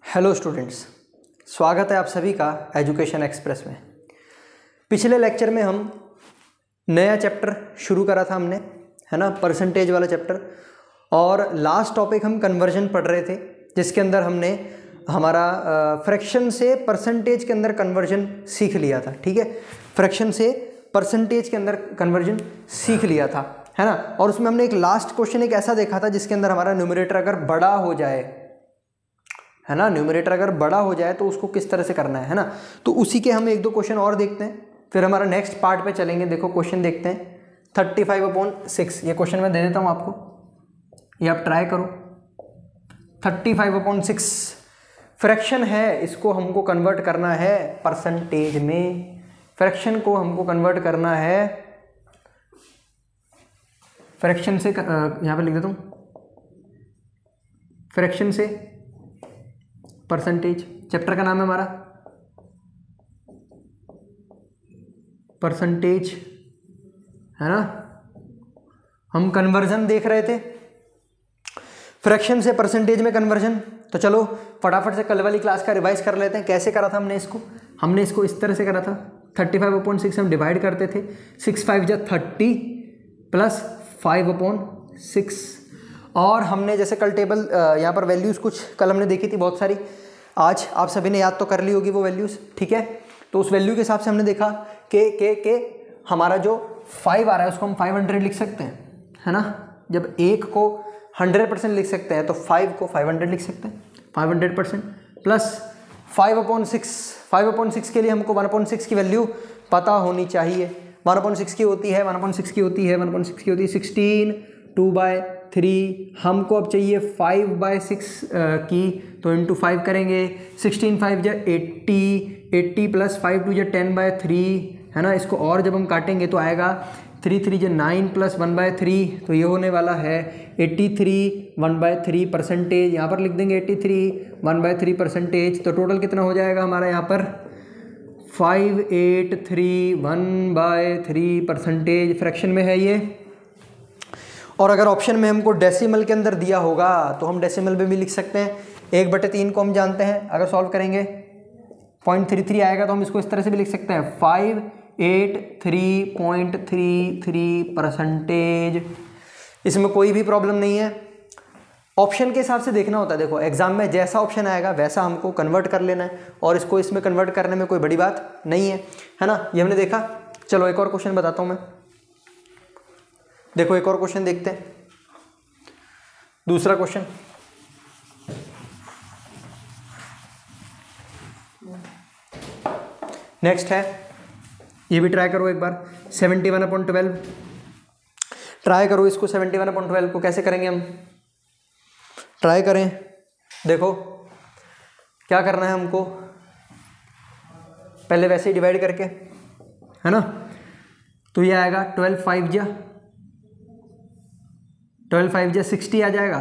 Hello students, स्वागत है आप सभी का एजुकेशन एक्सप्रेस में। पिछले लेक्चर में हम नया चैप्टर शुरू करा था हमने, है ना, परसेंटेज वाला चैप्टर। और लास्ट टॉपिक हम कन्वर्जन पढ़ रहे थे, जिसके अंदर हमने हमारा फ्रैक्शन से परसेंटेज के अंदर कन्वर्जन सीख लिया था। ठीक है, फ्रैक्शन से परसेंटेज के अंदर कन्वर्जन सीख लिया था, है ना। और उसमें हमने एक लास्ट क्वेश्चन एक ऐसा देखा था जिसके अंदर हमारा न्यूमरेटर अगर बड़ा हो जाए, है ना, न्यूमरेटर अगर बड़ा हो जाए तो उसको किस तरह से करना है ना। तो उसी के हम एक दो क्वेश्चन और देखते हैं, फिर हमारा नेक्स्ट पार्ट पे चलेंगे। देखो क्वेश्चन देखते हैं 35/6। ये क्वेश्चन मैं दे देता हूँ आपको, ये आप ट्राई करो। 35/6 फ्रैक्शन है, इसको हमको कन्वर्ट करना है परसेंटेज में। फ्रैक्शन को हमको कन्वर्ट करना है फ्रैक्शन से, यहाँ पे लिख देता हूँ, फ्रैक्शन से परसेंटेज। चैप्टर का नाम है हमारा परसेंटेज, है ना। हम कन्वर्जन देख रहे थे, फ्रैक्शन से परसेंटेज में कन्वर्जन। तो चलो फटाफट से कल वाली क्लास का रिवाइज कर लेते हैं। कैसे करा था हमने इसको इस तरह से करा था। 35/6 हम डिवाइड करते थे, 6 5 जा 30 प्लस 5/6। और हमने जैसे कल टेबल यहाँ पर वैल्यूज़ कुछ कल हमने देखी थी बहुत सारी, आज आप सभी ने याद तो कर ली होगी वो वैल्यूज़। ठीक है, तो उस वैल्यू के हिसाब से हमने देखा कि हमारा जो 5 आ रहा है उसको हम 500 लिख सकते हैं, है ना। जब 1 को 100% लिख सकते हैं तो 5 को 500 लिख सकते हैं, 500%। प्लस 5/6 के लिए हमको 1/6 की वैल्यू पता होनी चाहिए। 1/6 की होती है 16 2/3। हमको अब चाहिए 5/6 की, तो इंटू 5 करेंगे। 16 5 जा 80 प्लस 5 2 जा 10/3, है ना। इसको और जब हम काटेंगे तो आएगा 3 3 जा 9 प्लस 1/3, तो ये होने वाला है 83 1/3 परसेंटेज। यहाँ पर लिख देंगे 83 1/3 परसेंटेज। तो टोटल कितना हो जाएगा हमारा यहाँ पर 583 1/3 परसेंटेज फ्रैक्शन में है ये। और अगर ऑप्शन में हमको डेसिमल के अंदर दिया होगा तो हम डेसिमल में भी लिख सकते हैं। 1/3 को हम जानते हैं, अगर सॉल्व करेंगे 0.33 आएगा, तो हम इसको इस तरह से भी लिख सकते हैं 583.33 परसेंटेज। इसमें कोई भी प्रॉब्लम नहीं है। ऑप्शन के हिसाब से देखना होता है। देखो एग्जाम में जैसा ऑप्शन आएगा वैसा हमको कन्वर्ट कर लेना है, और इसको इसमें कन्वर्ट करने में कोई बड़ी बात नहीं है ना। ये हमने देखा। चलो एक और क्वेश्चन बताता हूँ मैं। देखो एक और क्वेश्चन देखते हैं, दूसरा क्वेश्चन। नेक्स्ट है, ये भी ट्राई करो एक बार। 71/12 ट्राई करो इसको। 71/12 को कैसे करेंगे हम, ट्राई करें। देखो क्या करना है हमको, पहले वैसे ही डिवाइड करके, है ना। तो ये आएगा 12 5 जा 60 आ जाएगा।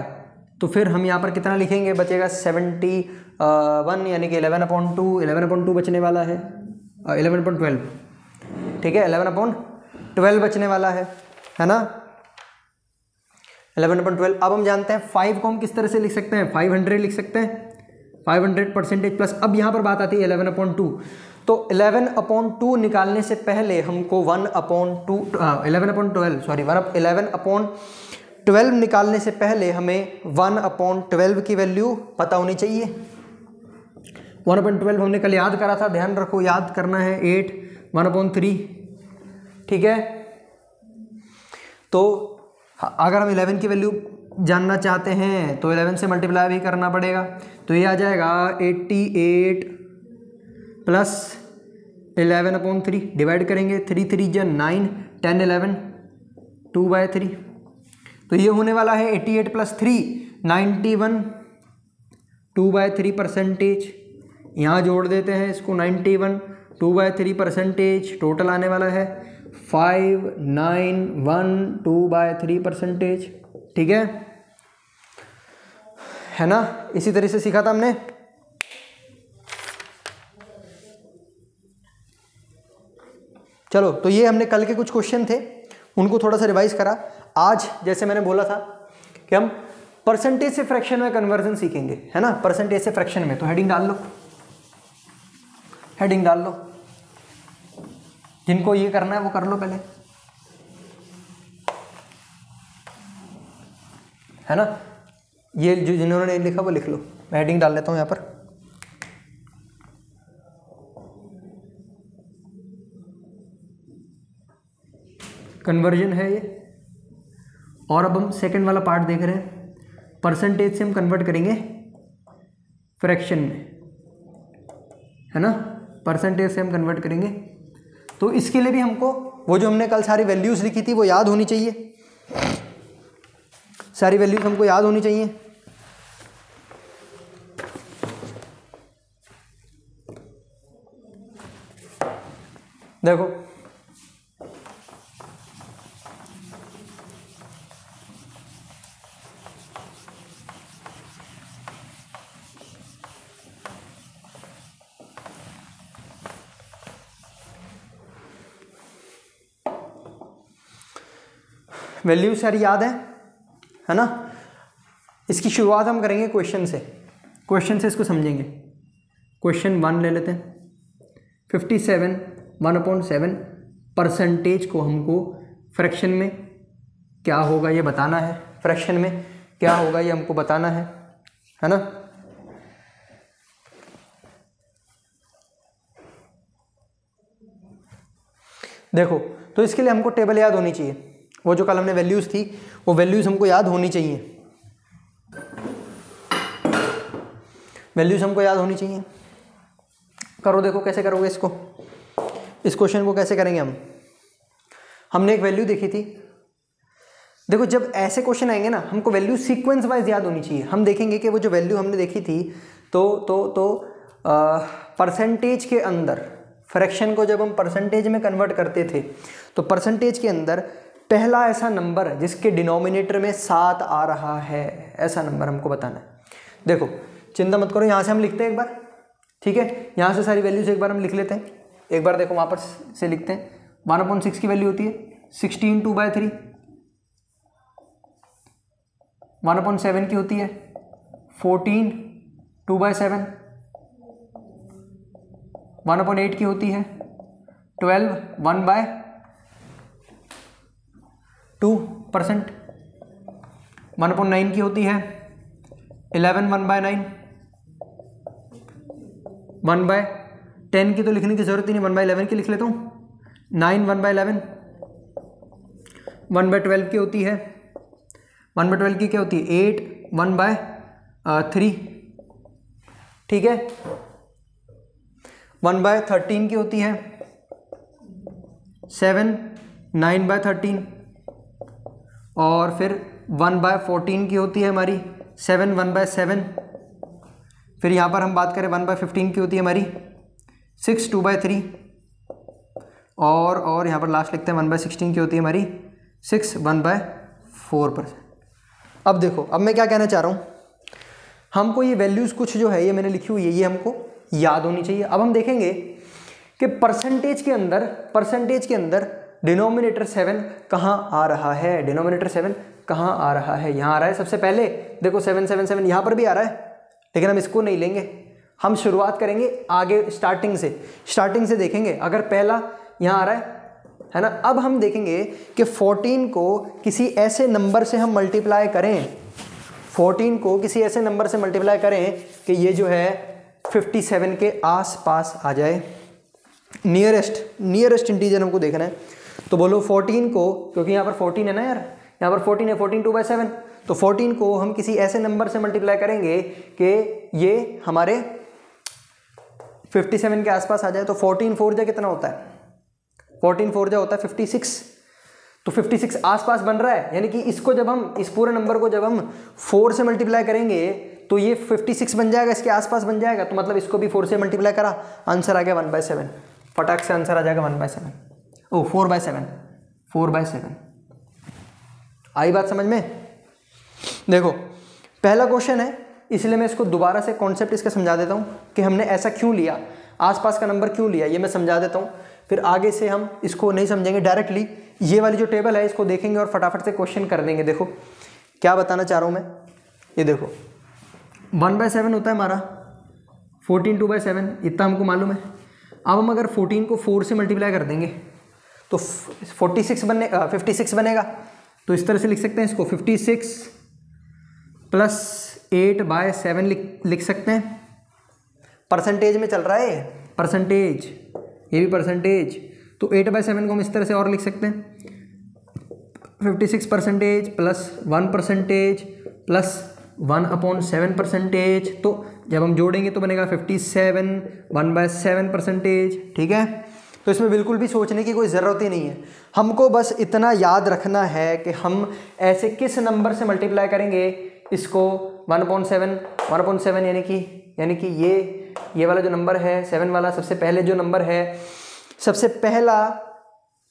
तो फिर हम यहाँ पर कितना लिखेंगे, बचेगा 71, यानी कि 11/2 बचने वाला है, 11/12। ठीक है, 11/12 बचने वाला है ना, 11/12। अब हम जानते हैं 5 को हम किस तरह से लिख सकते हैं, 500 लिख सकते हैं, 500 परसेंटेज प्लस। अब यहाँ पर बात आती है 11/2। तो 11/2 निकालने से पहले हमको 11/12 निकालने से पहले हमें 1/12 की वैल्यू पता होनी चाहिए। 1/12 हमने कल याद करा था, ध्यान रखो, याद करना है 8 1/3। ठीक है, तो अगर हम 11 की वैल्यू जानना चाहते हैं तो 11 से मल्टीप्लाई भी करना पड़ेगा। तो ये आ जाएगा 88 प्लस 11/3, डिवाइड करेंगे 3 3 जा 9 10 11 2/3। तो ये होने वाला है 88 प्लस 3 91 2/3 परसेंटेज। यहाँ जोड़ देते हैं इसको, 91 2/3 परसेंटेज। टोटल आने वाला है 591 2/3 परसेंटेज। ठीक है ना। इसी तरह से सीखा था हमने। चलो, तो ये हमने कल के कुछ क्वेश्चन थे, उनको थोड़ा सा रिवाइज करा। आज जैसे मैंने बोला था कि हम परसेंटेज से फ्रैक्शन में कन्वर्जन सीखेंगे, है ना, परसेंटेज से फ्रैक्शन में। तो हेडिंग डाल लो, हेडिंग डाल लो, जिनको ये करना है वो कर लो पहले, है ना। ये जो जिन्होंने लिखा वो लिख लो, मैं हेडिंग डाल लेता हूं यहां पर। कन्वर्जन है ये। और अब हम सेकंड वाला पार्ट देख रहे हैं, परसेंटेज से हम कन्वर्ट करेंगे फ्रैक्शन में, है ना, परसेंटेज से हम कन्वर्ट करेंगे। तो इसके लिए भी हमको वो जो हमने कल सारी वैल्यूज लिखी थी वो याद होनी चाहिए, सारी वैल्यूज हमको याद होनी चाहिए। देखो वैल्यू सारी याद है ना। इसकी शुरुआत हम करेंगे क्वेश्चन से, क्वेश्चन से इसको समझेंगे। क्वेश्चन 1 ले लेते हैं। 57 1/7 परसेंटेज को हमको फ्रैक्शन में क्या होगा ये बताना है, फ्रैक्शन में क्या होगा ये हमको बताना है ना। देखो तो इसके लिए हमको टेबल याद होनी चाहिए, वो जो कल हमने वैल्यूज़ थी वो वैल्यूज़ हमको याद होनी चाहिए, वैल्यूज़ हमको याद होनी चाहिए। करो, देखो कैसे करोगे इसको, इस क्वेश्चन को कैसे करेंगे हम। हमने एक वैल्यू देखी थी, देखो जब ऐसे क्वेश्चन आएंगे ना हमको वैल्यू सीक्वेंस वाइज याद होनी चाहिए। हम देखेंगे कि वो जो वैल्यू हमने देखी थी तो परसेंटेज के अंदर, फ्रैक्शन को जब हम परसेंटेज में कन्वर्ट करते थे तो परसेंटेज के अंदर पहला ऐसा नंबर जिसके डिनोमिनेटर में 7 आ रहा है, ऐसा नंबर हमको बताना है। देखो चिंता मत करो, यहाँ से हम लिखते हैं एक बार, ठीक है, यहाँ से सारी वैल्यूज एक बार हम लिख लेते हैं। एक बार देखो वहाँ पर से लिखते हैं। 1/6 की वैल्यू होती है 16 2/3, 1/7 की होती है 14 2/7, 1/8 की होती है 12 1/2%, 1/9 की होती है 11 1/9, 1/10 की तो लिखने की जरूरत ही नहीं, 1/11 की लिख लेता हूँ, 9 1/11, 1/12 की होती है, 1/12 की क्या होती है 8 1/3, ठीक है, 1/13 की होती है 7 9/13, और फिर 1/14 की होती है हमारी 7 1/7, फिर यहाँ पर हम बात करें 1/15 की होती है हमारी 6 2/3, और यहाँ पर लास्ट लिखते हैं 1/16 की होती है हमारी 6 1/4%। अब देखो, अब मैं क्या कहना चाह रहा हूँ, हमको ये वैल्यूज़ कुछ जो है ये मैंने लिखी हुई है, ये हमको याद होनी चाहिए। अब हम देखेंगे कि परसेंटेज के अंदर डिनोमिनेटर 7 कहाँ आ रहा है, डिनोमिनेटर 7 कहाँ आ रहा है, यहाँ आ रहा है सबसे पहले। देखो 7 7 7 यहाँ पर भी आ रहा है, लेकिन हम इसको नहीं लेंगे, हम शुरुआत करेंगे आगे स्टार्टिंग से देखेंगे। अगर पहला यहाँ आ रहा है ना, अब हम देखेंगे कि 14 को किसी ऐसे नंबर से हम मल्टीप्लाई करें, 14 को किसी ऐसे नंबर से मल्टीप्लाई करें कि ये जो है 57 के आसपास आ जाए। नियरेस्ट इंटीजर हमको देखना है, तो बोलो 14 को, क्योंकि यहाँ पर 14 है ना यार, यहाँ पर 14 है, 14 2/7, तो 14 को हम किसी ऐसे नंबर से मल्टीप्लाई करेंगे कि ये हमारे 57 के आसपास आ जाए। तो 14 4 जा कितना होता है, 14 4 जा होता है 56, तो 56 आसपास बन रहा है, यानी कि इसको जब हम, इस पूरे नंबर को जब हम 4 से मल्टीप्लाई करेंगे तो ये 56 बन जाएगा, इसके आसपास बन जाएगा, तो मतलब इसको भी 4 से मल्टीप्लाई करा, आंसर आ गया 1/7, फटाक से आंसर आ जाएगा 1/7, ओ 4/7। आई बात समझ में। देखो पहला क्वेश्चन है, इसलिए मैं इसको दोबारा से कॉन्सेप्ट इसका समझा देता हूँ कि हमने ऐसा क्यों लिया, आसपास का नंबर क्यों लिया, ये मैं समझा देता हूँ। फिर आगे से हम इसको नहीं समझेंगे, डायरेक्टली ये वाली जो टेबल है इसको देखेंगे और फटाफट से क्वेश्चन कर देंगे। देखो क्या बताना चाह रहा हूँ मैं, ये देखो 1/7 होता है हमारा 14 2/7, इतना हमको मालूम है। अब हम अगर 14 को 4 से मल्टीप्लाई कर देंगे तो 56 बनेगा। तो इस तरह से लिख सकते हैं इसको, 56 + 8/7 लिख सकते हैं। परसेंटेज में चल रहा है, परसेंटेज, ये भी परसेंटेज। तो 8/7 को हम इस तरह से और लिख सकते हैं, 56% + 1% + 1/7%। तो जब हम जोड़ेंगे तो बनेगा 57 1/7%। ठीक है, तो इसमें बिल्कुल भी सोचने की कोई ज़रूरत ही नहीं है। हमको बस इतना याद रखना है कि हम ऐसे किस नंबर से मल्टीप्लाई करेंगे इसको 1/7 यानी कि ये वाला जो नंबर है 7 वाला, सबसे पहले जो नंबर है, सबसे पहला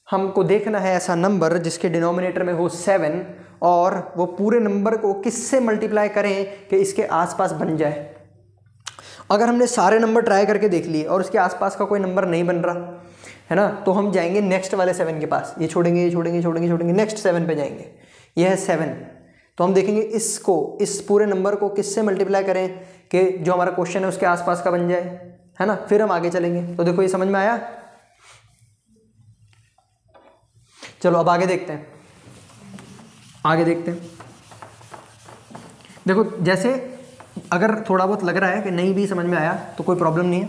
हमको देखना है ऐसा नंबर जिसके डिनोमिनेटर में हो 7 और वो पूरे नंबर को किससे मल्टीप्लाई करें कि इसके आसपास बन जाए। अगर हमने सारे नंबर ट्राई करके देख लिए और इसके आसपास का कोई नंबर नहीं बन रहा है ना, तो हम जाएंगे नेक्स्ट वाले 7 के पास, ये छोड़ेंगे ये छोड़ेंगे छोड़ेंगे छोड़ेंगे, नेक्स्ट 7 पे जाएंगे। ये है 7, तो हम देखेंगे इसको, इस पूरे नंबर को किससे मल्टीप्लाई करें कि जो हमारा क्वेश्चन है उसके आसपास का बन जाए, है ना, फिर हम आगे चलेंगे। तो देखो ये समझ में आया। चलो अब आगे देखते हैं, आगे देखते हैं। देखो जैसे अगर थोड़ा बहुत लग रहा है कि नहीं भी समझ में आया तो कोई प्रॉब्लम नहीं है,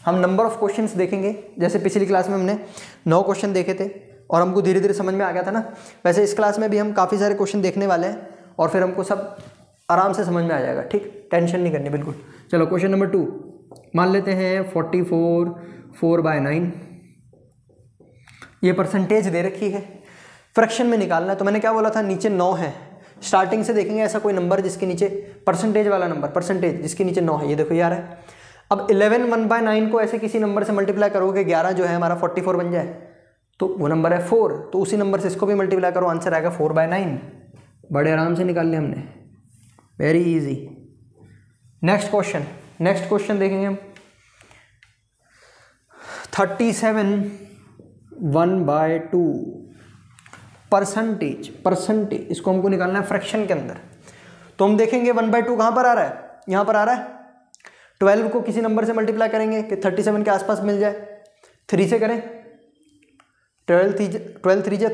हम नंबर ऑफ क्वेश्चंस देखेंगे। जैसे पिछली क्लास में हमने 9 क्वेश्चन देखे थे और हमको धीरे धीरे समझ में आ गया था ना, वैसे इस क्लास में भी हम काफ़ी सारे क्वेश्चन देखने वाले हैं और फिर हमको सब आराम से समझ में आ जाएगा। ठीक, टेंशन नहीं करनी बिल्कुल। चलो क्वेश्चन नंबर 2 मान लेते हैं 44 4/9। ये परसेंटेज दे रखी है, फ्रैक्शन में निकालना है। तो मैंने क्या बोला था, नीचे 9 है, स्टार्टिंग से देखेंगे ऐसा कोई नंबर जिसके नीचे परसेंटेज वाला नंबर, परसेंटेज जिसके नीचे 9 है। ये देखो यार है। अब 11 1/9 को ऐसे किसी नंबर से मल्टीप्लाई करोगे, 11 जो है हमारा 44 बन जाए, तो वो नंबर है 4, तो उसी नंबर से इसको भी मल्टीप्लाई करो, आंसर आएगा 4/9। बड़े आराम से निकाल लिया हमने, वेरी इजी। नेक्स्ट क्वेश्चन देखेंगे हम 37 1/2। परसेंटेज इसको हमको निकालना है फ्रैक्शन के अंदर। तो हम देखेंगे 1/2 कहाँ पर आ रहा है, यहाँ पर आ रहा है। 12 को किसी नंबर से मल्टीप्लाई करेंगे कि 37 के आसपास मिल जाए, 3 से करें, 12 3 जा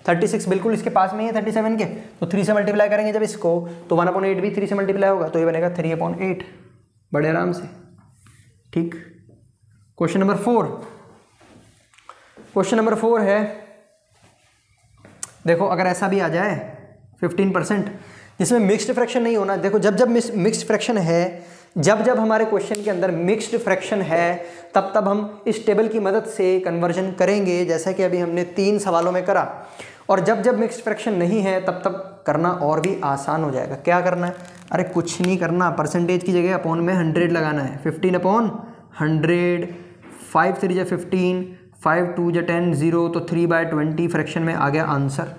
36 बिल्कुल इसके पास में ही है 37 के, तो 3 से मल्टीप्लाई करेंगे जब इसको तो 1/8 भी 3 से मल्टीप्लाई होगा, तो ये बनेगा 3/8, बड़े आराम से। ठीक, क्वेश्चन नंबर 4 है, देखो अगर ऐसा भी आ जाए 15% जिसमें मिक्स्ड फ्रैक्शन नहीं होना। देखो जब मिक्स्ड फ्रैक्शन है, जब हमारे क्वेश्चन के अंदर मिक्स्ड फ्रैक्शन है, तब हम इस टेबल की मदद से कन्वर्जन करेंगे, जैसा कि अभी हमने 3 सवालों में करा। और जब मिक्स्ड फ्रैक्शन नहीं है तब करना और भी आसान हो जाएगा। क्या करना है, अरे कुछ नहीं करना, परसेंटेज की जगह अपॉन में 100 लगाना है, 15/100, 5 3 जा 15, 5 2 जा 10, 0, तो 3/20 फ्रैक्शन में आ गया आंसर।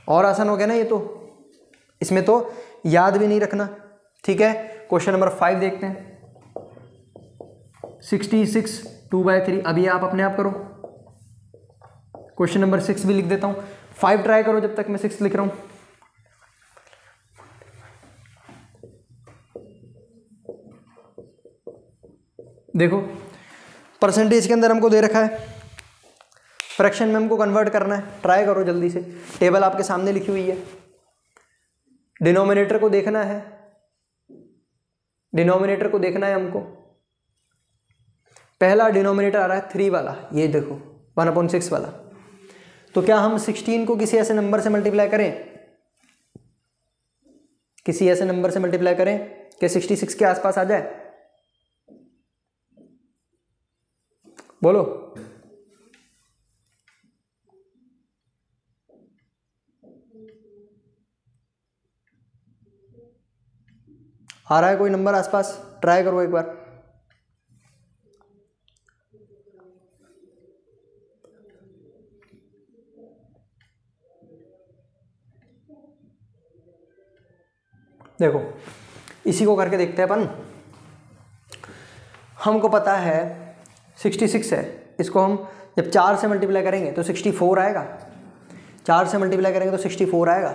और आसान हो गया ना ये, तो इसमें तो याद भी नहीं रखना। ठीक है, क्वेश्चन नंबर 5 देखते हैं, 66 2/3। अब ये आप अपने आप करो। क्वेश्चन नंबर 6 भी लिख देता हूँ, 5 ट्राई करो जब तक मैं 6 लिख रहा हूँ। देखो परसेंटेज के अंदर हमको दे रखा है, फ्रैक्शन में हमको कन्वर्ट करना है। ट्राई करो जल्दी से, टेबल आपके सामने लिखी हुई है। डिनोमिनेटर को देखना है, हमको। पहला डिनोमिनेटर आ रहा है 3 वाला, ये देखो 1/6 वाला। तो क्या हम 16 को किसी ऐसे नंबर से मल्टीप्लाई करें, कि 66 के आसपास आ जाए? बोलो। आ रहा है कोई नंबर आसपास? ट्राई करो एक बार। देखो इसी को करके देखते हैं अपन। हमको पता है 66 है, इसको हम जब 4 से मल्टीप्लाई करेंगे तो 64 आएगा, 4 से मल्टीप्लाई करेंगे तो 64 आएगा।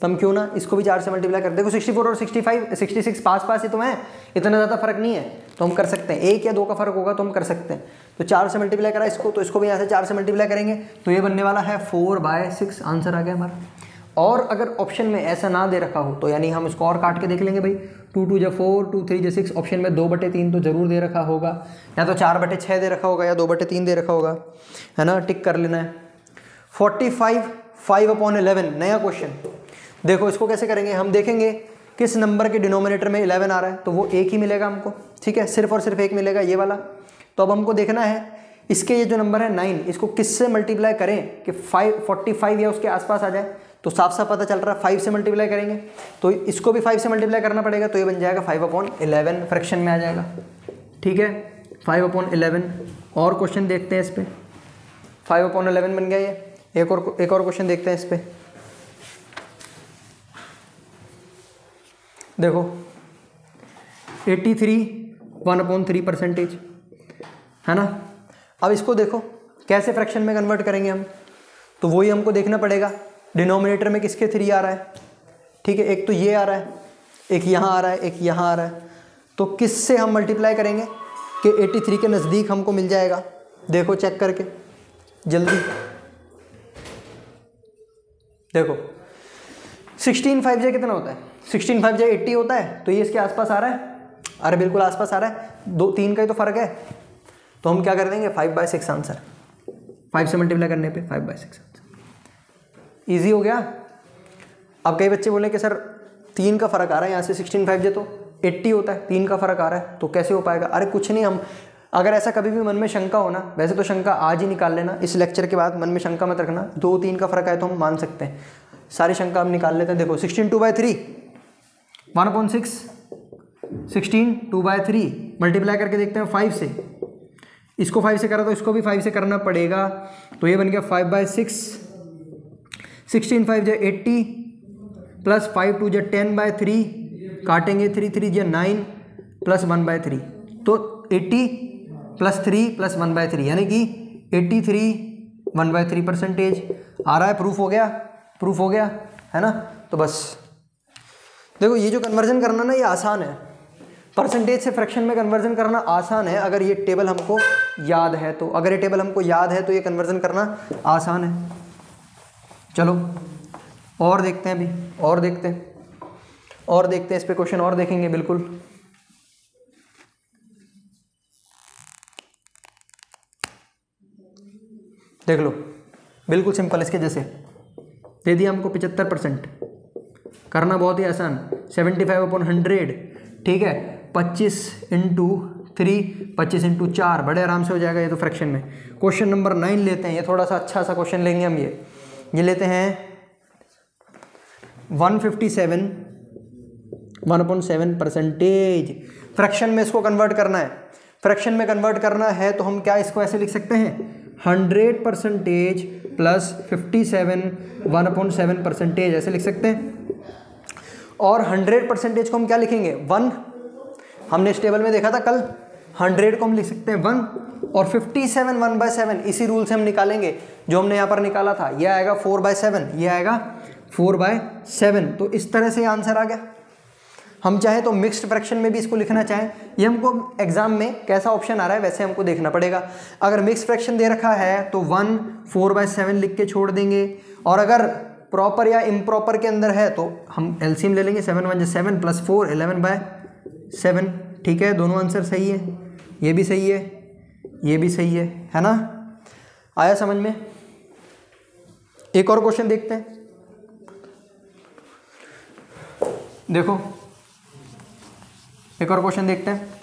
तो हम क्यों ना इसको भी 4 से मल्टीप्लाई कर, देखो 64 और 66 पास पास ही तो हैं, इतना ज़्यादा फर्क नहीं है, तो हम कर सकते हैं। 1 या 2 का फर्क होगा तो हम कर सकते हैं। तो 4 से मल्टीप्लाई करा इसको, तो इसको भी यहाँ से 4 से मल्टीप्लाई करेंगे, तो ये बनने वाला है 4/6, आंसर आ गया हमारा। और अगर ऑप्शन में ऐसा ना दे रखा हो तो यानी हम इसको और काट के देख लेंगे भाई, 2 2 4, 2 3 6, ऑप्शन में 2/3 तो जरूर दे रखा होगा, या तो 4/6 दे रखा होगा या 2/3 दे रखा होगा, है ना, टिक कर लेना है। 45 5/11, नया क्वेश्चन। देखो इसको कैसे करेंगे, हम देखेंगे किस नंबर के डिनोमिनेटर में 11 आ रहा है, तो वो एक ही मिलेगा हमको, ठीक है, सिर्फ और सिर्फ एक मिलेगा, ये वाला। तो अब हमको देखना है इसके ये जो नंबर है 9, इसको किससे मल्टीप्लाई करें कि 45 या उसके आसपास आ जाए, तो साफ साफ पता चल रहा है 5 से मल्टीप्लाई करेंगे, तो इसको भी 5 से मल्टीप्लाई करना पड़ेगा, तो ये बन जाएगा 5/11, फ्रैक्शन में आ जाएगा, ठीक है, 5/11। और क्वेश्चन देखते हैं इस पर, 5/11 बन गया ये। एक और क्वेश्चन देखते हैं इस पर, देखो 83 1/3%, है ना। अब इसको देखो कैसे फ्रैक्शन में कन्वर्ट करेंगे हम, तो वही हमको देखना पड़ेगा डिनोमिनेटर में किसके 3 आ रहा है, ठीक है, एक तो ये आ रहा है, एक यहाँ आ रहा है, एक यहाँ आ रहा है, तो किससे हम मल्टीप्लाई करेंगे कि 83 के नज़दीक हमको मिल जाएगा। देखो चेक करके जल्दी, देखो 16 5 कितना होता है, 16 5 80 होता है, तो ये इसके आसपास आ रहा है, अरे बिल्कुल आसपास आ रहा है, 2 3 का ही तो फर्क है, तो हम क्या कर देंगे 5/6 आंसर, 5 से मल्टीप्लाई करने पे 5/6 आंसर, ईजी हो गया। अब कई बच्चे बोले कि सर 3 का फर्क आ रहा है यहाँ से, 16 5 तो 80 होता है, 3 का फर्क आ रहा है, तो कैसे हो पाएगा। अरे कुछ नहीं, हम अगर ऐसा कभी भी मन में शंका हो ना, वैसे तो शंका आज ही निकाल लेना, इस लेक्चर के बाद मन में शंका मत रखना, 2 3 का फर्क आए तो हम मान सकते हैं, सारी शंका हम निकाल लेते हैं। देखो 16 2/3 1/6, 16 2/3 मल्टीप्लाई करके देखते हैं 5 से, इसको 5 से करा तो इसको भी 5 से करना पड़ेगा, तो ये बन गया 5/6, 16 5 80 प्लस 5 2 10/3, काटेंगे 3 3 9 प्लस 1/3, तो 80 प्लस 3 प्लस 1/3 यानी कि 83 1/3% आ रहा है। प्रूफ हो गया, प्रूफ हो गया, है ना। तो बस देखो ये जो कन्वर्जन करना ना, ये आसान है, परसेंटेज से फ्रैक्शन में कन्वर्जन करना आसान है अगर ये टेबल हमको याद है तो, अगर ये टेबल हमको याद है तो ये कन्वर्जन करना आसान है। चलो और देखते हैं अभी, और देखते हैं इस पे क्वेश्चन और देखेंगे, बिल्कुल। देख लो बिल्कुल सिंपल, इसके जैसे दे दिया हमको 75%, करना बहुत ही आसान, 75/100, ठीक है, 25 × 3 25 × 4, बड़े आराम से हो जाएगा ये तो फ्रैक्शन में। क्वेश्चन नंबर 9 लेते हैं, ये थोड़ा सा अच्छा सा क्वेश्चन लेंगे हम, ये लेते हैं 157 1/7%, फ्रैक्शन में इसको कन्वर्ट करना है। फ्रैक्शन में कन्वर्ट करना है तो हम क्या इसको ऐसे लिख सकते हैं, 100% प्लस 57 1/7%, ऐसे लिख सकते हैं। और 100% को हम क्या लिखेंगे, 1, हमने इस टेबल में देखा था कल, 100 को हम लिख सकते हैं 1, और 57 1/7 इसी रूल से हम निकालेंगे जो हमने यहाँ पर निकाला था, ये आएगा 4/7, ये आएगा 4/7। तो इस तरह से आंसर आ गया। हम चाहे तो मिक्स्ड फ्रैक्शन में भी इसको लिखना चाहें, ये हमको एग्जाम में कैसा ऑप्शन आ रहा है वैसे हमको देखना पड़ेगा। अगर मिक्स्ड फ्रैक्शन दे रखा है तो 1 4/7 लिख के छोड़ देंगे, और अगर प्रॉपर या इम्प्रॉपर के अंदर है तो हम एलसीएम ले लेंगे, 7 1 7 प्लस 4 11/7, ठीक है, दोनों आंसर सही है, ये भी सही है, ये भी सही है ना। आया समझ में। एक और क्वेश्चन देखते हैं, देखो एक और क्वेश्चन देखते हैं।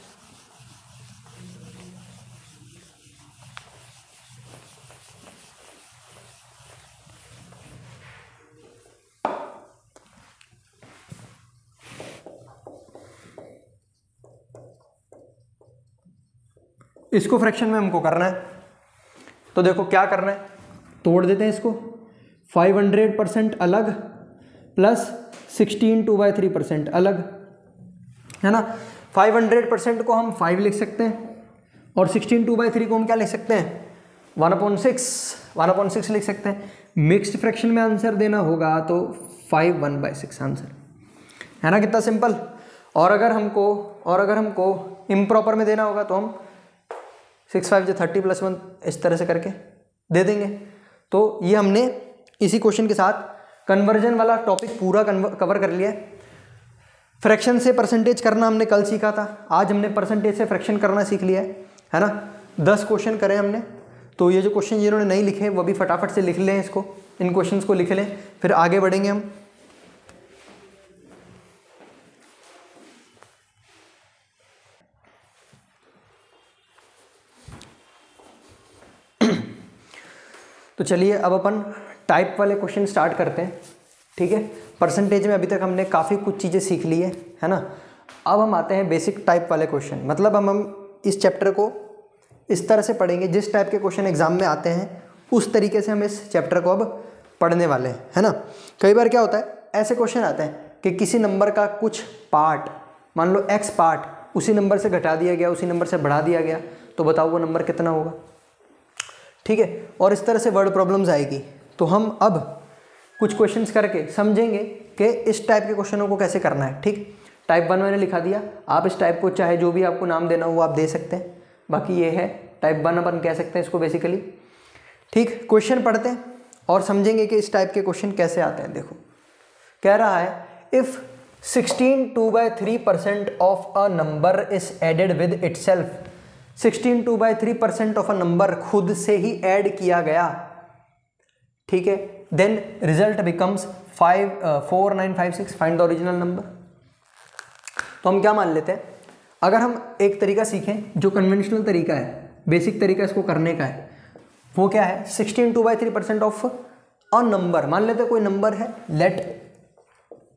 इसको फ्रैक्शन में हमको करना है, तो देखो क्या करना है, तोड़ देते हैं इसको, 500% अलग प्लस 16 2/3% अलग, है ना। 500% को हम 5 लिख सकते हैं, और 16 2/3 को हम क्या लिख सकते हैं, 1/6 लिख सकते हैं। मिक्स्ड फ्रैक्शन में आंसर देना होगा तो 5 1/6 आंसर है ना, कितना सिंपल। और अगर हमको इम्प्रॉपर में देना होगा तो हम 6 5 30 + 1 इस तरह से करके दे देंगे। तो ये हमने इसी क्वेश्चन के साथ कन्वर्जन वाला टॉपिक पूरा कवर कर लिया। फ्रैक्शन से परसेंटेज करना हमने कल सीखा था, आज हमने परसेंटेज से फ्रैक्शन करना सीख लिया है ना। 10 क्वेश्चन करे हमने, तो ये जो क्वेश्चन जिन्होंने नहीं लिखे वो भी फटाफट से लिख लें, इसको, इन क्वेश्चंस को लिख लें, फिर आगे बढ़ेंगे हम। तो चलिए अब अपन टाइप वाले क्वेश्चन स्टार्ट करते हैं, ठीक है। परसेंटेज में अभी तक हमने काफ़ी कुछ चीज़ें सीख ली है ना। अब हम आते हैं बेसिक टाइप वाले क्वेश्चन, मतलब हम इस चैप्टर को इस तरह से पढ़ेंगे, जिस टाइप के क्वेश्चन एग्जाम में आते हैं उस तरीके से हम इस चैप्टर को अब पढ़ने वाले हैं, है ना। कई बार क्या होता है, ऐसे क्वेश्चन आते हैं कि किसी नंबर का कुछ पार्ट, मान लो x पार्ट, उसी नंबर से घटा दिया गया, उसी नंबर से बढ़ा दिया गया, तो बताओ वो नंबर कितना होगा, ठीक है। और इस तरह से वर्ड प्रॉब्लम्स आएगी। तो हम अब कुछ क्वेश्चंस करके समझेंगे कि इस टाइप के क्वेश्चनों को कैसे करना है, ठीक। टाइप 1 मैंने लिखा दिया, आप इस टाइप को चाहे जो भी आपको नाम देना हो वो आप दे सकते हैं, बाकी ये है टाइप 1 अपन कह सकते हैं इसको बेसिकली, ठीक। क्वेश्चन पढ़ते हैं और समझेंगे कि इस टाइप के क्वेश्चन कैसे आते हैं। देखो कह रहा है, if 16 2/3% of a number is added with itself, 16 2/3% of a number खुद से ही ऐड किया गया, ठीक है, then result becomes 4956, find the original number. तो हम क्या मान लेते हैं, अगर हम एक तरीका सीखें जो कन्वेंशनल तरीका है, बेसिक तरीका इसको करने का है, वो क्या है, 16 2/3% ऑफ अ नंबर, मान लेते हैं कोई नंबर है, लेट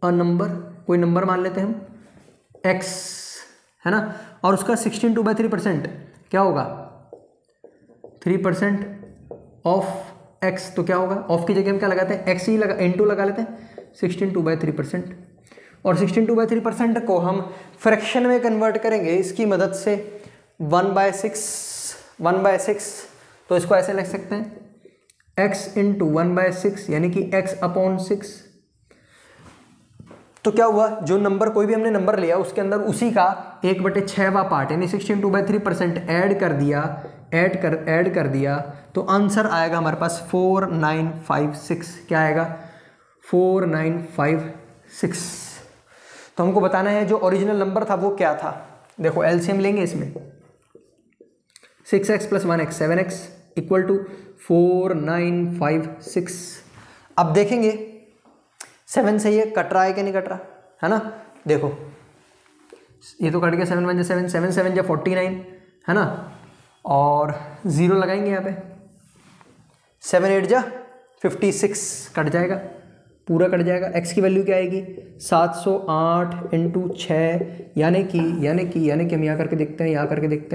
अ नंबर, कोई नंबर मान लेते हैं हम x, है ना, और उसका 16 2/3% क्या होगा, 3% ऑफ x, तो क्या होगा, ऑफ की जगह हम क्या लगाते हैं, x ही लगा, इनटू लगा लेते हैं 16 2/3%, और 16 2/3% को हम फ्रैक्शन में कन्वर्ट करेंगे इसकी मदद से 1/6, तो इसको ऐसे लिख सकते हैं x × 1/6 यानी कि x/6। तो क्या हुआ, जो नंबर, कोई भी हमने नंबर लिया उसके अंदर उसी का 1/6वां पार्ट यानी 16 2/3% ऐड कर दिया, तो आंसर आएगा हमारे पास 4956। क्या आएगा, 4956। तो हमको बताना है जो ओरिजिनल नंबर था वो क्या था। देखो एलसीएम लेंगे इसमें, 6x + 1x 7x = 4956। अब देखेंगे 7 से ये कट रहा है कि नहीं कट रहा, है ना। देखो ये तो कट गया, 7 1 7, 7 7 49, है ना, और 0 लगाएंगे यहाँ पे, 7 8 56, कट जाएगा, पूरा कट जाएगा। x की वैल्यू क्या आएगी, 708 × 6 यानी कि हम यहाँ करके देखते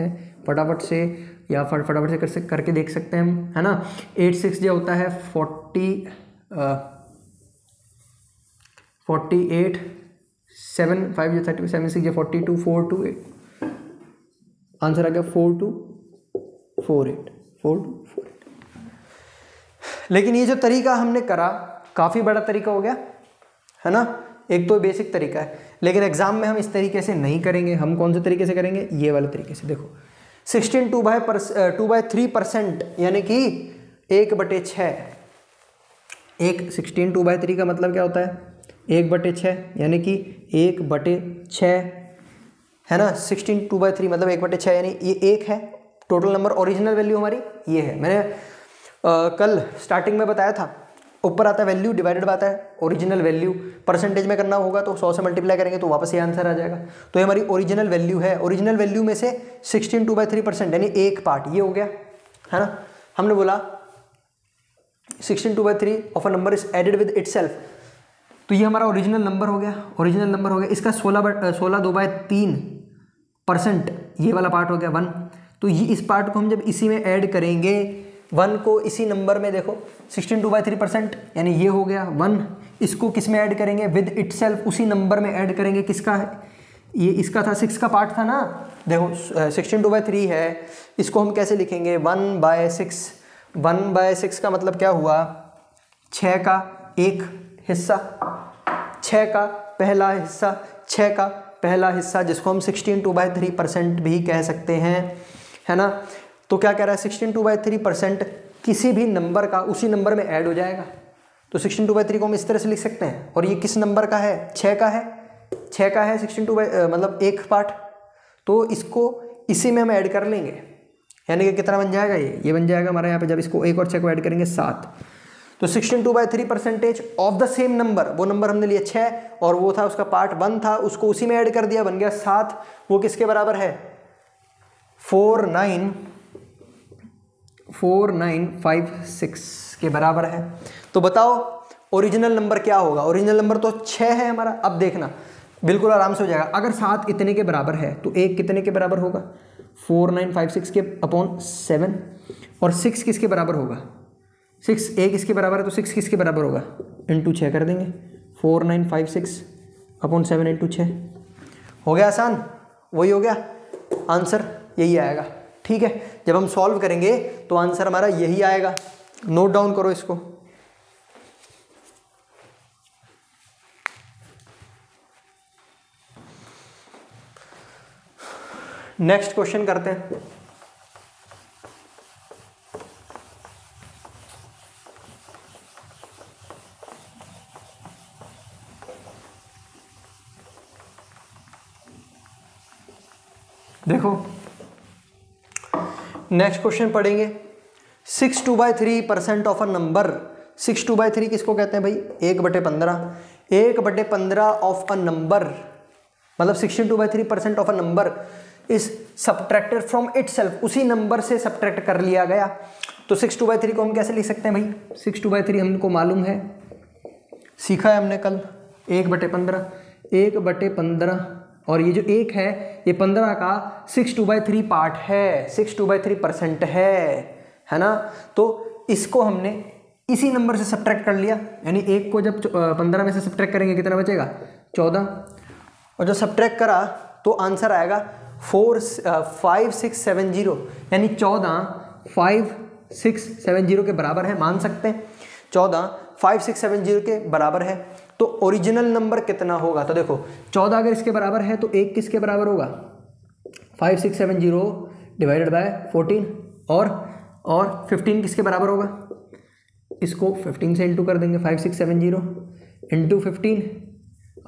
हैं, फटाफट से करके देख सकते हैं हम, है ना। 8 6 जो होता है 48, 7 5 30, 7 6 42, 4 2 8, आंसर आ गया 4248। लेकिन ये जो तरीका हमने करा काफ़ी बड़ा तरीका हो गया, है ना। एक तो बेसिक तरीका है, लेकिन एग्जाम में हम इस तरीके से नहीं करेंगे। हम कौन से तरीके से करेंगे, ये वाले तरीके से। देखो 16 2/3% यानी कि 1/6, 16 2/3 का मतलब क्या होता है, 1/6 यानी कि 1/6, है ना। 16 2/3 मतलब 1/6 यानी ये 1 है। टोटल नंबर, ओरिजिनल वैल्यू हमारी ये है। मैंने कल स्टार्टिंग में बताया था, ऊपर आता है वैल्यू डिवाइडेड बाय आता है ओरिजिनल वैल्यू। परसेंटेज में करना होगा तो 100 से मल्टीप्लाई करेंगे तो वापस ये आंसर आ जाएगा। तो ये हमारी ओरिजिनल वैल्यू है। ओरिजिनल वैल्यू में से 16 2/3% यानी एक पार्ट ये हो गया, है ना। हमने बोला 16 2/3 of a number is added with itself, तो ये हमारा ओरिजिनल नंबर हो गया। इसका 16 2/3% ये वाला पार्ट हो गया 1। तो ये इस पार्ट को हम जब इसी में ऐड करेंगे, 1 को इसी नंबर में, देखो 16 2/3% यानी ये हो गया 1, इसको किस में ऐड करेंगे, विद इटसेल्फ, उसी नंबर में ऐड करेंगे। किसका है ये, इसका था 6 का पार्ट था ना। देखो 16 2/3 है, इसको हम कैसे लिखेंगे, 1/6। 1/6 का मतलब क्या हुआ, 6 का एक हिस्सा, 6 का पहला हिस्सा, 6 का पहला हिस्सा जिसको हम 16/3% भी कह सकते हैं, है ना। तो क्या कह रहा है, 16/3% किसी भी नंबर का उसी नंबर में ऐड हो जाएगा। तो 16/3 को हम इस तरह से लिख सकते हैं। और ये किस नंबर का है, 6 का है, 6 का है 16 मतलब एक पार्ट, तो इसको इसी में हम ऐड कर लेंगे, यानी कि कितना बन जाएगा, ये बन जाएगा हमारा यहाँ पे, जब इसको 1 और 6 को ऐड करेंगे 7। तो 16/3% ऑफ द सेम नंबर, वो नंबर हमने लिया 6 और वो था उसका पार्ट 1 था, उसको उसी में ऐड कर दिया, बन गया 7। वो किसके बराबर है, 4956 के बराबर है। तो बताओ ओरिजिनल नंबर क्या होगा। ओरिजिनल नंबर तो 6 है हमारा। अब देखना बिल्कुल आराम से हो जाएगा। अगर 7 इतने के बराबर है तो 1 कितने के बराबर होगा, 4956 के अपॉन 7। और 6 किसके बराबर होगा, 6 1 इसके बराबर है, तो 6 किसके बराबर होगा, इंटू 6 कर देंगे, 4956 अपॉन 7 इंटू 6। हो गया आसान, वही हो गया आंसर, यही आएगा। ठीक है, जब हम सॉल्व करेंगे तो आंसर हमारा यही आएगा। नोट डाउन करो इसको। नेक्स्ट क्वेश्चन करते हैं। देखो नेक्स्ट क्वेश्चन पढ़ेंगे। 62/3% ऑफ अ नंबर। 62/3 किसको कहते हैं भाई, 1/15। 1/15 ऑफ अ नंबर मतलब 62/3% of a number is subtracted from itself, उसी नंबर से सब्ट्रैक्ट कर लिया गया। तो 62/3 को हम कैसे लिख सकते हैं भाई, 62/3 हमको मालूम है, सीखा है हमने कल, 1/15, 1/15 और ये जो 1 है ये 15 का 62/3 पार्ट है, 62/3% है ना। तो इसको हमने इसी नंबर से सब्ट्रैक्ट कर लिया, यानी 1 को जब 15 में से सब्ट्रैक्ट करेंगे कितना बचेगा, 14। और जब सब्ट्रैक्ट करा तो आंसर आएगा 5670, यानी 145670 के बराबर है, मान सकते हैं 145670 के बराबर है। तो ओरिजिनल नंबर कितना होगा, तो देखो 14 अगर इसके बराबर है तो 1 किसके बराबर होगा, 5670 डिवाइडेड बाय 14 और 15 किसके बराबर होगा, इसको 15 से इंटू कर देंगे, 5670 इंटू 15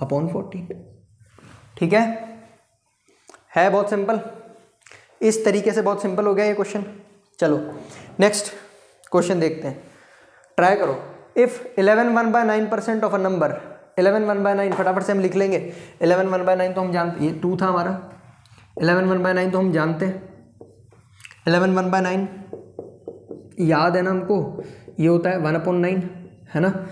अपॉन 14। ठीक है बहुत सिंपल, इस तरीके से बहुत सिंपल हो गया ये क्वेश्चन। चलो नेक्स्ट क्वेश्चन देखते हैं, ट्राई करो। इफ 11 1/9% ऑफ अ नंबर, 11 1/9 फटाफट से हम लिख लेंगे। 11 1/9 तो हम जानते, ये 2 था हमारा, 11 1/9 तो हम जानते हैं, 11 1/9 याद है ना हमको, ये होता है 1/9, है ना।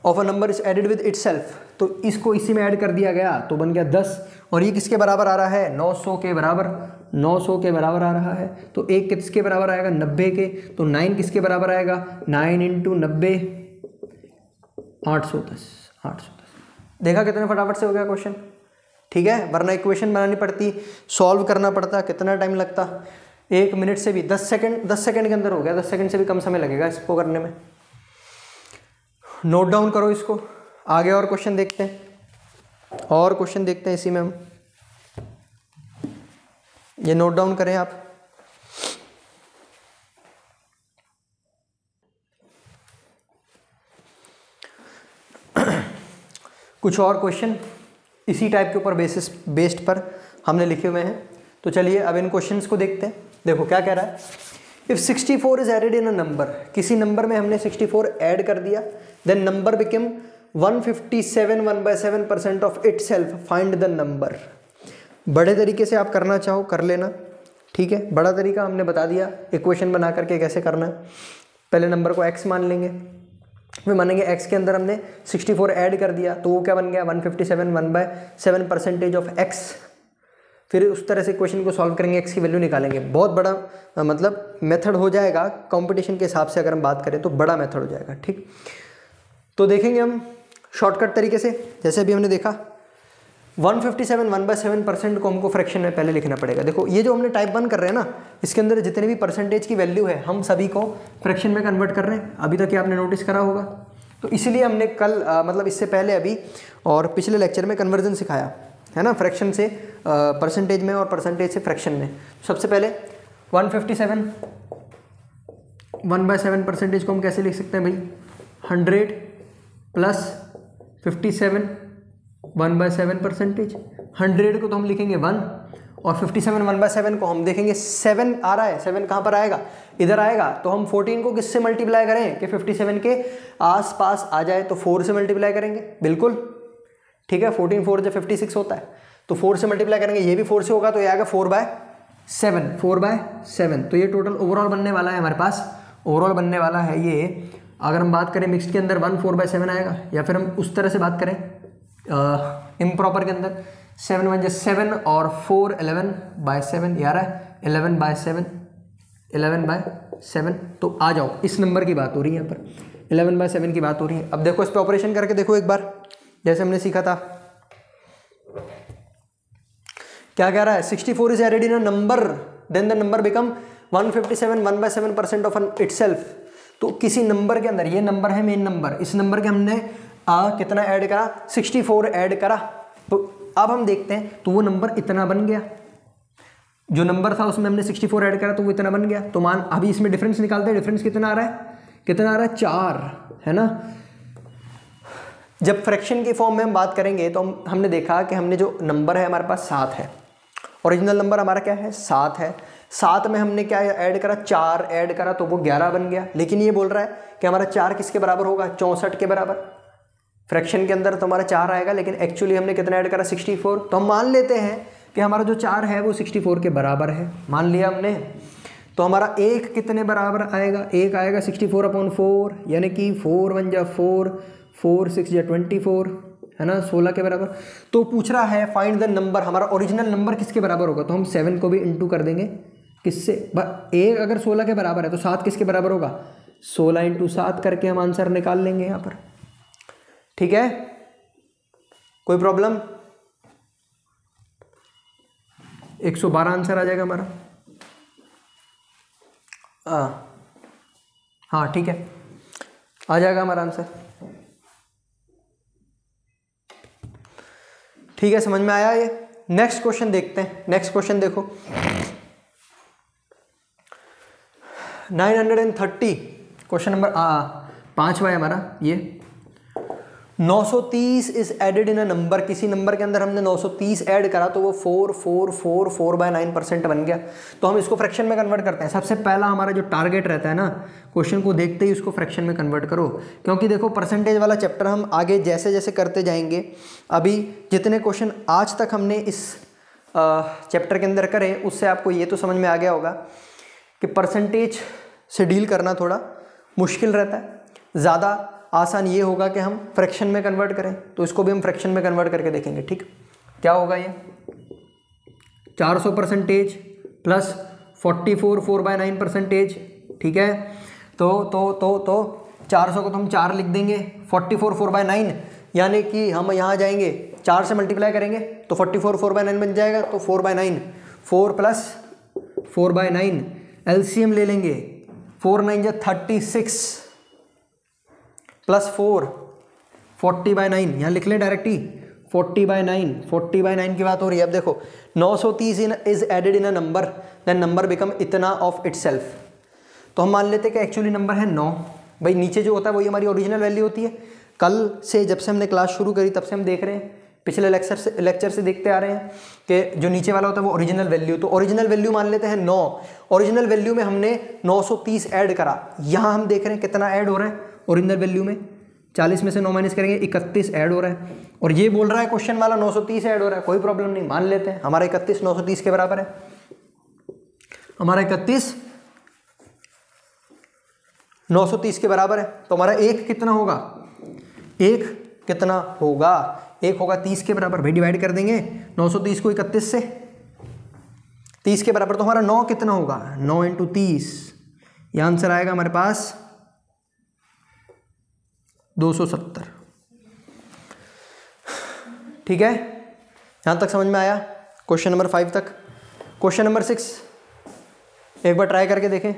Of a number is added with itself, तो इसको इसी में ऐड कर दिया गया तो बन गया 10। और ये किसके बराबर आ रहा है, 900 के बराबर, 900 के बराबर आ रहा है। तो 1 किसके बराबर आएगा, 90 के। तो 9 किसके बराबर आएगा, 9 इंटू 90 810, 810। देखा कितने फटाफट से हो गया क्वेश्चन। ठीक है, वरना इक्वेशन बनानी पड़ती, सॉल्व करना पड़ता, कितना टाइम लगता, 1 मिनट से भी 10 सेकंड के अंदर हो गया, 10 सेकंड से भी कम समय लगेगा इसको करने में। नोट डाउन करो इसको, आगे और क्वेश्चन देखते हैं, और क्वेश्चन देखते हैं इसी में हम, ये नोट डाउन करें आप। कुछ और क्वेश्चन इसी टाइप के ऊपर बेस्ड पर हमने लिखे हुए हैं। तो चलिए अब इन क्वेश्चंस को देखते हैं। देखो क्या कह रहा है, if 64 is added in a number, किसी नंबर में हमने 64 ऐड कर दिया, then number become 157 1/7% of itself, find the number. बड़े तरीके से आप करना चाहो कर लेना, ठीक है। बड़ा तरीका हमने बता दिया इक्वेशन बना करके कैसे करना है। पहले नंबर को x मान लेंगे, फिर मानेंगे x के अंदर हमने 64 ऐड कर दिया, तो वो क्या बन गया 157 1/7% ऑफ x। फिर उस तरह से क्वेश्चन को सॉल्व करेंगे, x की वैल्यू निकालेंगे। बहुत बड़ा मतलब मेथड हो जाएगा, कंपटीशन के हिसाब से अगर हम बात करें तो बड़ा मेथड हो जाएगा, ठीक। तो देखेंगे हम शॉर्टकट तरीके से, जैसे अभी हमने देखा 157 1/7% को हमको फ्रैक्शन में पहले लिखना पड़ेगा। देखो ये जो हमने टाइप 1 कर रहे हैं ना, इसके अंदर जितने भी परसेंटेज की वैल्यू है हम सभी को फ्रैक्शन में कन्वर्ट कर रहे हैं, अभी तक ये आपने नोटिस करा होगा। तो इसलिए हमने कल मतलब इससे पहले अभी और पिछले लेक्चर में कन्वर्जन सिखाया है ना, फ्रैक्शन से परसेंटेज में और परसेंटेज से फ्रैक्शन में। सबसे पहले 157 1/7 परसेंटेज को हम कैसे लिख सकते हैं भाई, 100 प्लस 57 1/7 परसेंटेज। 100 को तो हम लिखेंगे 1 और 57 1/7 को हम देखेंगे 7 आ रहा है, 7 कहाँ पर आएगा, इधर आएगा। तो हम 14 को किससे मल्टीप्लाई करें कि 57 के आसपास आ जाए, तो 4 से मल्टीप्लाई करेंगे, बिल्कुल ठीक है। 14 4 जब 56 होता है तो 4 से मल्टीप्लाई करेंगे, ये भी 4 से होगा तो ये आएगा 4/7। तो ये टोटल ओवरऑल बनने वाला है हमारे पास, ओवरऑल बनने वाला है ये। अगर हम बात करें मिक्स्ड के अंदर 1 4/7 आएगा, या फिर हम उस तरह से बात करें इम्प्रॉपर के अंदर 7 1 7 और 4 11/7 ये आ रहा है 11/7। तो आ जाओ, इस नंबर की बात हो रही है यहाँ पर, 11/7 की बात हो रही है। अब देखो इस पर ऑपरेशन करके देखो एक बार, जैसे हमने सीखा था। क्या कह रहा है, 64 is added in a number then the number become 157 1/7% of itself. तो किसी नंबर के अंदर, ये नंबर है मेन नंबर, इस नंबर के हमने कितना ऐड करा, 64 ऐड करा। तो अब हम देखते हैं, तो वो नंबर इतना बन गया, जो नंबर था उसमें हमने 64 ऐड करा तो वो इतना बन गया। तो मान अभी इसमें डिफरेंस निकालते हैं, डिफरेंस कितना आ रहा है, कितना आ रहा है, 4 है ना। जब फ्रैक्शन की फॉर्म में हम बात करेंगे तो हमने देखा कि हमने जो नंबर है हमारे पास 7 है, ओरिजिनल नंबर हमारा क्या है 7 है। 7 में हमने क्या ऐड करा, 4 ऐड करा तो वो 11 बन गया। लेकिन ये बोल रहा है कि हमारा 4 किसके बराबर होगा, 64 के बराबर। फ्रैक्शन के अंदर तो हमारा 4 आएगा, लेकिन एक्चुअली हमने कितना ऐड करा, 64। तो हम मान लेते हैं कि हमारा जो 4 है वो 64 के बराबर है, मान लिया हमने। तो हमारा 1 कितने बराबर आएगा, 1 आएगा 64/4, यानी कि 4 1 जा 4, 4 6 जा 24 है ना, 16 के बराबर। तो पूछ रहा है फाइंड द नंबर, हमारा ओरिजिनल नंबर किसके बराबर होगा। तो हम 7 को भी इंटू कर देंगे किससे, 1 अगर 16 के बराबर है तो 7 किसके बराबर होगा, 16 × 7 करके हम आंसर निकाल लेंगे यहाँ पर। ठीक है, कोई प्रॉब्लम, 112 आंसर आ जाएगा हमारा। हाँ ठीक है, आ जाएगा हमारा आंसर। ठीक है, समझ में आया ये। नेक्स्ट क्वेश्चन देखते हैं। नेक्स्ट क्वेश्चन देखो, 930 क्वेश्चन नंबर 5वां है हमारा ये। 930 is added in a number, किसी नंबर के अंदर हमने 930 ऐड करा तो वो 4/9% बन गया। तो हम इसको फ्रैक्शन में कन्वर्ट करते हैं। सबसे पहला हमारा जो टारगेट रहता है ना, क्वेश्चन को देखते ही उसको फ्रैक्शन में कन्वर्ट करो, क्योंकि देखो परसेंटेज वाला चैप्टर हम आगे जैसे जैसे करते जाएंगे, अभी जितने क्वेश्चन आज तक हमने इस चैप्टर के अंदर करे उससे आपको ये तो समझ में आ गया होगा कि परसेंटेज से डील करना थोड़ा मुश्किल रहता है। ज़्यादा आसान ये होगा कि हम फ्रैक्शन में कन्वर्ट करें, तो इसको भी हम फ्रैक्शन में कन्वर्ट करके देखेंगे। ठीक, क्या होगा ये, 400% प्लस 44 4/9%। ठीक है, तो 400 को तो हम 4 लिख देंगे, 44 4/9, यानी कि हम यहाँ जाएंगे 4 से मल्टीप्लाई करेंगे तो 44 4/9 बन जाएगा। तो 4/9, 4 प्लस 4/9, एलसीएम ले लेंगे, 4 9 जा 36 प्लस 4 40/9, यहाँ लिख लें डायरेक्टली 40/9 की बात हो रही है। अब देखो 930 is added in a number then number become इतना ऑफ इटसेल्फ। तो हम मान लेते हैं कि एक्चुअली नंबर है 9। भाई नीचे जो होता है वही हमारी ओरिजिनल वैल्यू होती है। कल से जब से हमने क्लास शुरू करी तब से हम देख रहे हैं, पिछले लेक्चर से देखते आ रहे हैं कि जो नीचे वाला होता है वो ओरिजिनल वैल्यू। तो ओरिजिनल वैल्यू मान लेते हैं 9। ओरिजिनल वैल्यू में हमने 930 ऐड करा, यहाँ हम देख रहे हैं कितना ऐड हो रहा है ओरिजिनल वैल्यू में, 40 में से 9 माइनस करेंगे 31 ऐड हो रहा है। और ये बोल रहा है क्वेश्चन वाला 930 ऐड हो रहा है, कोई प्रॉब्लम नहीं, मान लेते हैं हमारा 31 930 के बराबर है। हमारा 31 930 के बराबर है। तो हमारा 1 कितना होगा, 1 कितना होगा, 1 होगा 30 के बराबर। भाई डिवाइड कर देंगे 930 को 31 से, 30 के बराबर। तो हमारा 9 कितना होगा, 9 × 30, ये आंसर आएगा हमारे पास 270। ठीक है, यहाँ तक समझ में आया, क्वेश्चन नंबर 5 तक। क्वेश्चन नंबर 6 एक बार ट्राई करके देखें।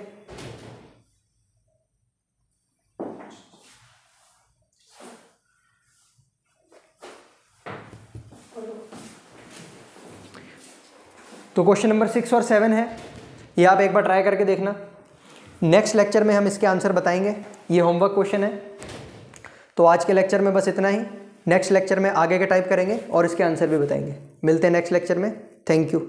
तो क्वेश्चन नंबर 6 और 7 है, ये आप एक बार ट्राई करके देखना। नेक्स्ट लेक्चर में हम इसके आंसर बताएंगे, ये होमवर्क क्वेश्चन है। तो आज के लेक्चर में बस इतना ही। नेक्स्ट लेक्चर में आगे के टाइप करेंगे और इसके आंसर भी बताएंगे। मिलते हैं नेक्स्ट लेक्चर में। Thank you.